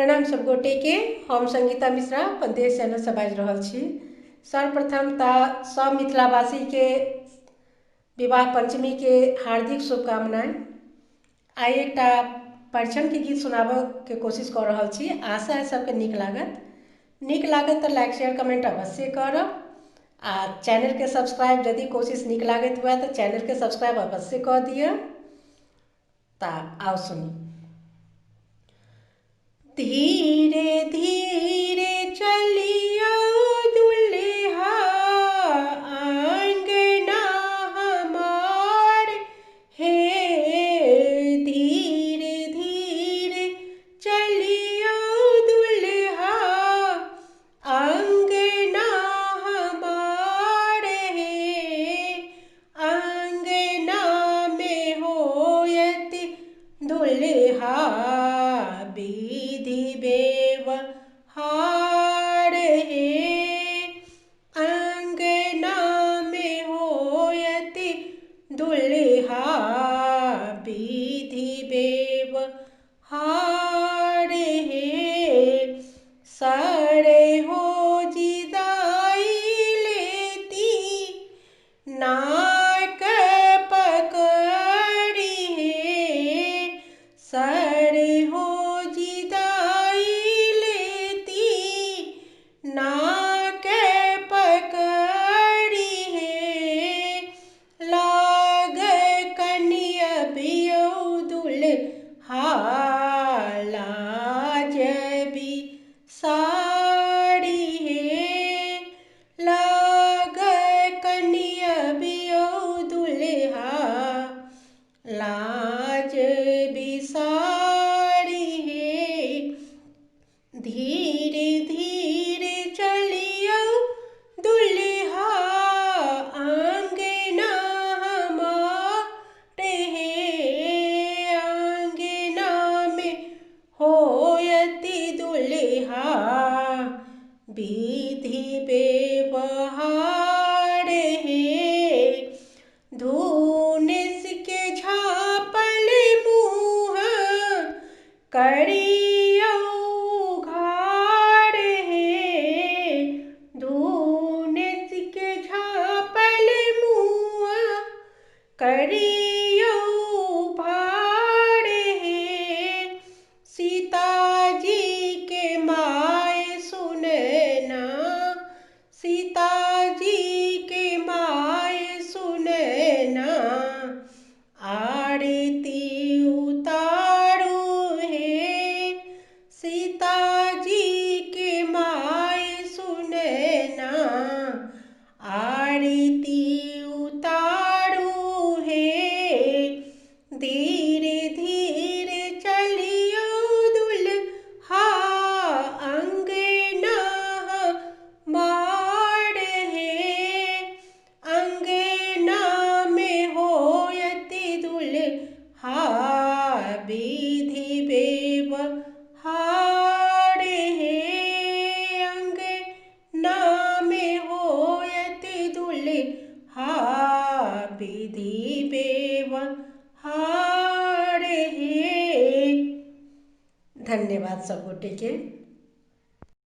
प्रणाम सब गोटे के। हम संगीता मिश्रा पंदेश चैनल से बाजि रहल छी। सर्वप्रथम सब मिथिलावासी के विवाह पंचमी के हार्दिक शुभकामनाएं। आइ एकटा परिछन के गीत सुनाबऽ के कोशिश कर रहल छी। आशा है सबके नीक लागत तो लाइक शेयर कमेंट अवश्य करब। आ चैनल के सब्सक्राइब यदि कोशिश नीक लागत हुआ तो चैनल के सब्सक्राइब अवश्य कर दिया। आओ सुनी। धीरे धीरे चलियो दुल्हा आंगना हमार हे। धीरे धीरे चलियो दुल्हा आंगना हमार हे। आंगना में होयत दुल्हा विधि व्यवहार हे। आंगना में होयत दुल्हा विधि व्यवहार हे। सारे हो जिदाई लेती नाक पकड़ी है। सारे हो नाक पकड़ी है। लाग कन्या बियो दुल्हा लाज भी साड़ी है। लाग कन्या बियो दुल्हा लाज भी साड़ी है। धीरे धीरे चलियो दुल्हा आंगना हमार हे। आंगना में होयति दुल्हा विधि व्यवहार हे। धूनिस के झापल मुँह करियो घार हे। धूनिस के झापल मुँह करियो भार हे। सीता जी के माय सुनना सीता जी के माय सुनना आरती उतारो हे। सीता जी के माय सुनना आरती उतारो हे। धीरे धीरे चलियो दुल्हा अंगना हमार हे। अंगना में होयति दुल्हा विधि व्यवहार हे। अंगना में होयति दुल्हा विधि व्यवहार हे। धन्यवाद सब गोटे के।